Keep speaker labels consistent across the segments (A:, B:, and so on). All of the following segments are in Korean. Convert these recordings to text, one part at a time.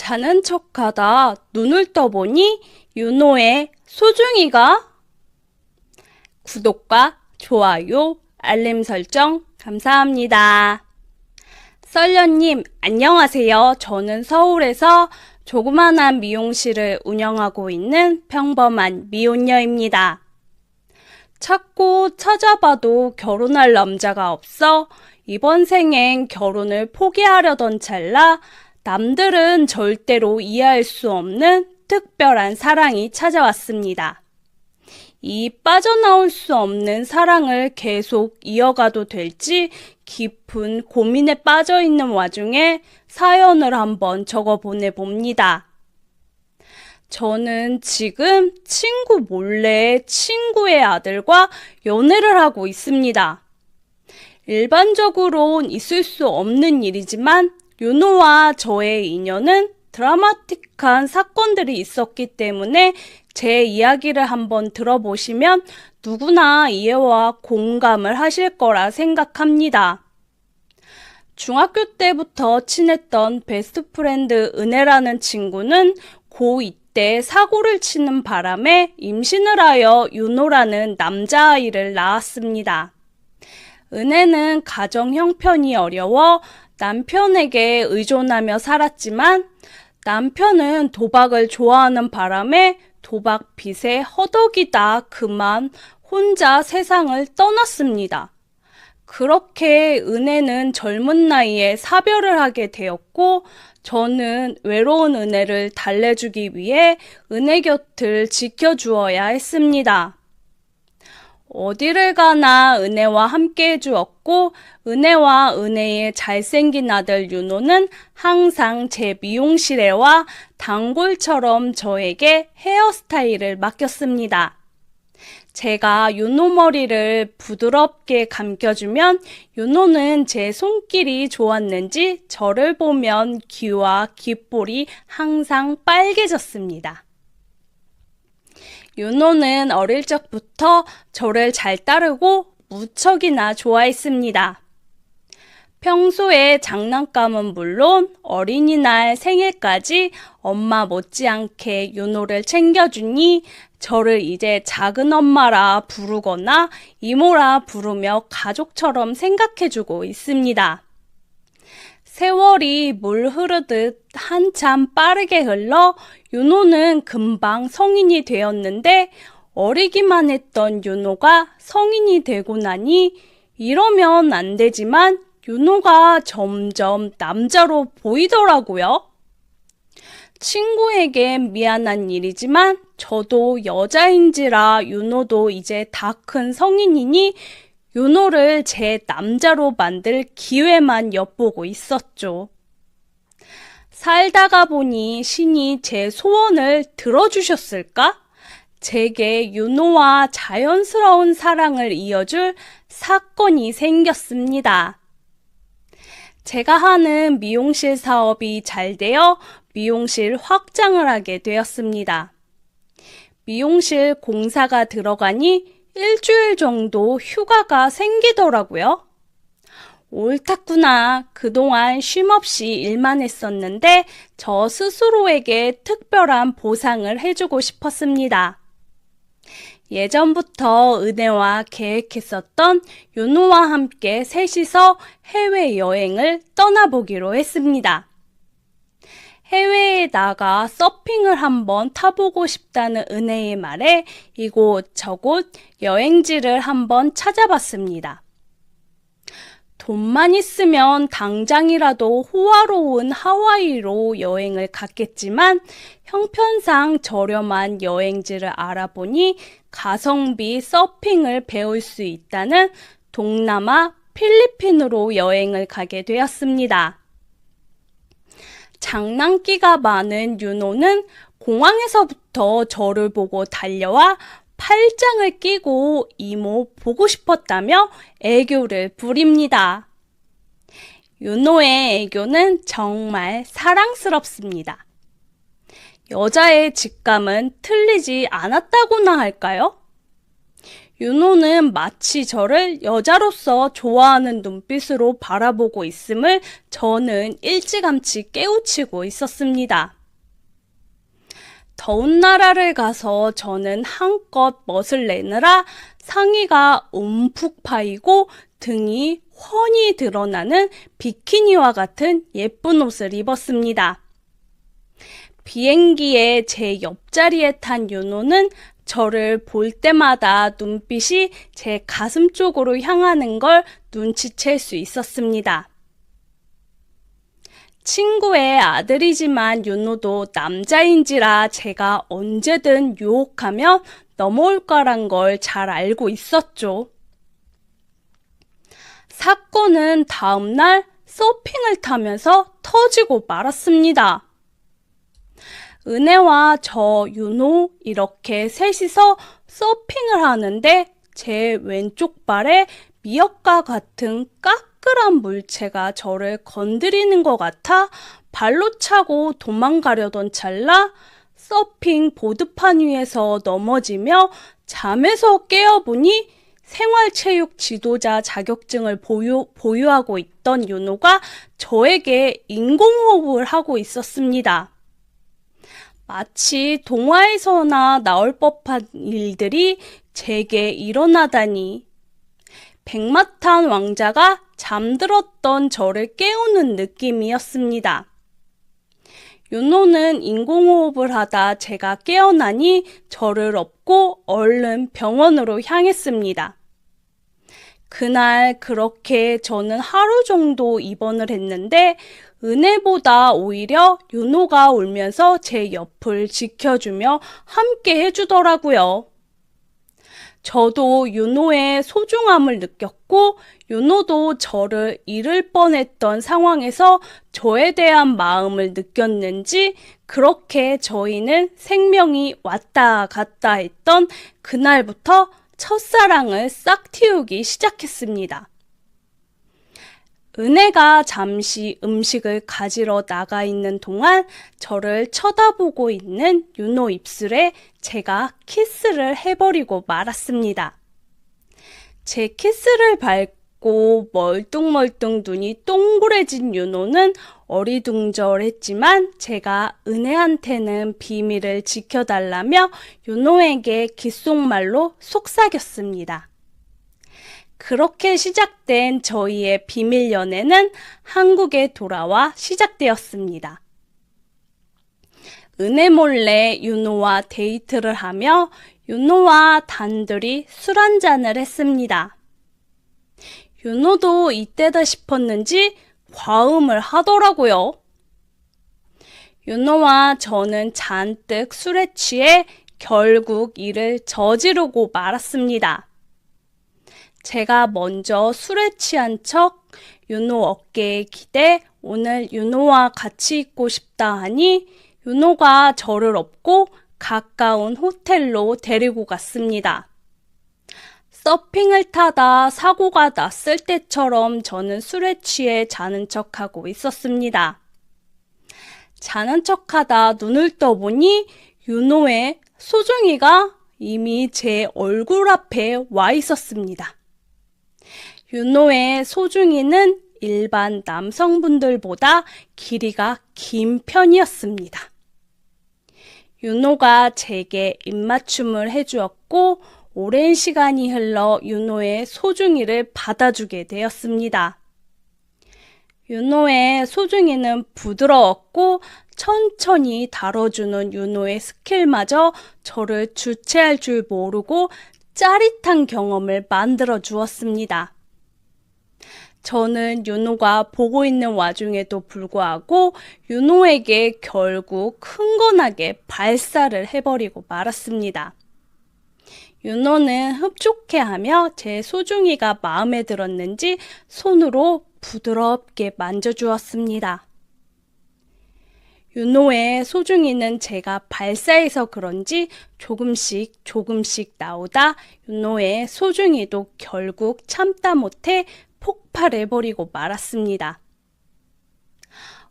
A: 자는 척하다 눈을 떠보니 윤호의 소중이가 구독과 좋아요, 알림 설정 감사합니다. 썰녀님 안녕하세요. 저는 서울에서 조그만한 미용실을 운영하고 있는 평범한 미혼녀입니다. 찾고 찾아봐도 결혼할 남자가 없어 이번 생엔 결혼을 포기하려던 찰나 남들은 절대로 이해할 수 없는 특별한 사랑이 찾아왔습니다. 이 빠져나올 수 없는 사랑을 계속 이어가도 될지 깊은 고민에 빠져 있는 와중에 사연을 한번 적어 보내봅니다. 저는 지금 친구 몰래 친구의 아들과 연애를 하고 있습니다. 일반적으론 있을 수 없는 일이지만 윤호와 저의 인연은 드라마틱한 사건들이 있었기 때문에 제 이야기를 한번 들어보시면 누구나 이해와 공감을 하실 거라 생각합니다. 중학교 때부터 친했던 베스트 프렌드 은혜라는 친구는 고2 때 사고를 치는 바람에 임신을 하여 윤호라는 남자아이를 낳았습니다. 은혜는 가정 형편이 어려워 남편에게 의존하며 살았지만 남편은 도박을 좋아하는 바람에 도박 빚에 허덕이다 그만 혼자 세상을 떠났습니다. 그렇게 은혜는 젊은 나이에 사별을 하게 되었고 저는 외로운 은혜를 달래주기 위해 은혜 곁을 지켜주어야 했습니다. 어디를 가나 은혜와 함께 해주었고 은혜와 은혜의 잘생긴 아들 윤호는 항상 제 미용실에 와 단골처럼 저에게 헤어스타일을 맡겼습니다. 제가 윤호 머리를 부드럽게 감겨주면 윤호는 제 손길이 좋았는지 저를 보면 귀와 귓볼이 항상 빨개졌습니다. 윤호는 어릴 적부터 저를 잘 따르고 무척이나 좋아했습니다. 평소에 장난감은 물론 어린이날 생일까지 엄마 못지않게 윤호를 챙겨주니 저를 이제 작은 엄마라 부르거나 이모라 부르며 가족처럼 생각해주고 있습니다. 세월이 물 흐르듯 한참 빠르게 흘러 윤호는 금방 성인이 되었는데 어리기만 했던 윤호가 성인이 되고 나니 이러면 안 되지만 윤호가 점점 남자로 보이더라고요. 친구에겐 미안한 일이지만 저도 여자인지라 윤호도 이제 다 큰 성인이니 윤호를 제 남자로 만들 기회만 엿보고 있었죠. 살다가 보니 신이 제 소원을 들어주셨을까? 제게 윤호와 자연스러운 사랑을 이어줄 사건이 생겼습니다. 제가 하는 미용실 사업이 잘 되어 미용실 확장을 하게 되었습니다. 미용실 공사가 들어가니 일주일 정도 휴가가 생기더라고요. 옳았구나. 그동안 쉼없이 일만 했었는데 저 스스로에게 특별한 보상을 해주고 싶었습니다. 예전부터 은혜와 계획했었던 윤호와 함께 셋이서 해외여행을 떠나보기로 했습니다. 해외에 나가 서핑을 한번 타보고 싶다는 은혜의 말에 이곳저곳 여행지를 한번 찾아봤습니다. 돈만 있으면 당장이라도 호화로운 하와이로 여행을 갔겠지만 형편상 저렴한 여행지를 알아보니 가성비 서핑을 배울 수 있다는 동남아 필리핀으로 여행을 가게 되었습니다. 장난기가 많은 윤호는 공항에서부터 저를 보고 달려와 팔짱을 끼고 이모 보고 싶었다며 애교를 부립니다. 윤호의 애교는 정말 사랑스럽습니다. 여자의 직감은 틀리지 않았다고나 할까요? 윤호는 마치 저를 여자로서 좋아하는 눈빛으로 바라보고 있음을 저는 일찌감치 깨우치고 있었습니다. 더운 나라를 가서 저는 한껏 멋을 내느라 상의가 움푹 파이고 등이 훤히 드러나는 비키니와 같은 예쁜 옷을 입었습니다. 비행기에 제 옆자리에 탄 윤호는 저를 볼 때마다 눈빛이 제 가슴 쪽으로 향하는 걸 눈치챌 수 있었습니다. 친구의 아들이지만 윤호도 남자인지라 제가 언제든 유혹하면 넘어올 거란 걸 잘 알고 있었죠. 사건은 다음날 서핑을 타면서 터지고 말았습니다. 은혜와 저, 윤호 이렇게 셋이서 서핑을 하는데 제 왼쪽 발에 미역과 같은 까끌한 물체가 저를 건드리는 것 같아 발로 차고 도망가려던 찰나 서핑 보드판 위에서 넘어지며 잠에서 깨어보니 생활체육 지도자 자격증을 보유하고 있던 윤호가 저에게 인공호흡을 하고 있었습니다. 마치 동화에서나 나올 법한 일들이 제게 일어나다니. 백마탄 왕자가 잠들었던 저를 깨우는 느낌이었습니다. 윤호는 인공호흡을 하다 제가 깨어나니 저를 업고 얼른 병원으로 향했습니다. 그날 그렇게 저는 하루 정도 입원을 했는데 은혜보다 오히려 윤호가 울면서 제 옆을 지켜주며 함께 해주더라고요. 저도 윤호의 소중함을 느꼈고 윤호도 저를 잃을 뻔했던 상황에서 저에 대한 마음을 느꼈는지 그렇게 저희는 생명이 왔다 갔다 했던 그날부터 첫사랑을 싹 틔우기 시작했습니다. 은혜가 잠시 음식을 가지러 나가 있는 동안 저를 쳐다보고 있는 윤호 입술에 제가 키스를 해버리고 말았습니다. 제 키스를 밟고 멀뚱멀뚱 눈이 동그래진 윤호는 어리둥절했지만 제가 은혜한테는 비밀을 지켜달라며 윤호에게 귓속말로 속삭였습니다. 그렇게 시작된 저희의 비밀 연애는 한국에 돌아와 시작되었습니다. 은혜 몰래 윤호와 데이트를 하며 윤호와 단둘이 술 한잔을 했습니다. 윤호도 이때다 싶었는지 과음을 하더라고요. 윤호와 저는 잔뜩 술에 취해 결국 이를 저지르고 말았습니다. 제가 먼저 술에 취한 척 윤호 어깨에 기대 오늘 윤호와 같이 있고 싶다 하니 윤호가 저를 업고 가까운 호텔로 데리고 갔습니다. 서핑을 타다 사고가 났을 때처럼 저는 술에 취해 자는 척하고 있었습니다. 자는 척하다 눈을 떠보니 윤호의 소중이가 이미 제 얼굴 앞에 와 있었습니다. 윤호의 소중이는 일반 남성분들보다 길이가 긴 편이었습니다. 윤호가 제게 입맞춤을 해주었고 오랜 시간이 흘러 윤호의 소중이를 받아주게 되었습니다. 윤호의 소중이는 부드러웠고 천천히 다뤄주는 윤호의 스킬마저 저를 주체할 줄 모르고 짜릿한 경험을 만들어 주었습니다. 저는 윤호가 보고 있는 와중에도 불구하고 윤호에게 결국 흥건하게 발사를 해버리고 말았습니다. 윤호는 흡족해하며 제 소중이가 마음에 들었는지 손으로 부드럽게 만져주었습니다. 윤호의 소중이는 제가 발사해서 그런지 조금씩 나오다 윤호의 소중이도 결국 참다 못해 폭발해버리고 말았습니다.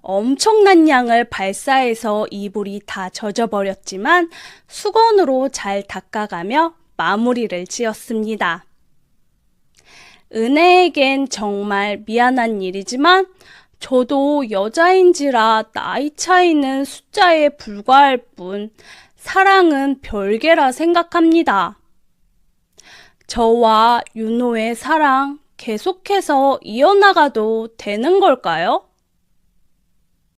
A: 엄청난 양을 발사해서 이불이 다 젖어버렸지만 수건으로 잘 닦아가며 마무리를 지었습니다. 은혜에겐 정말 미안한 일이지만 저도 여자인지라 나이 차이는 숫자에 불과할 뿐 사랑은 별개라 생각합니다. 저와 윤호의 사랑 계속해서 이어나가도 되는 걸까요?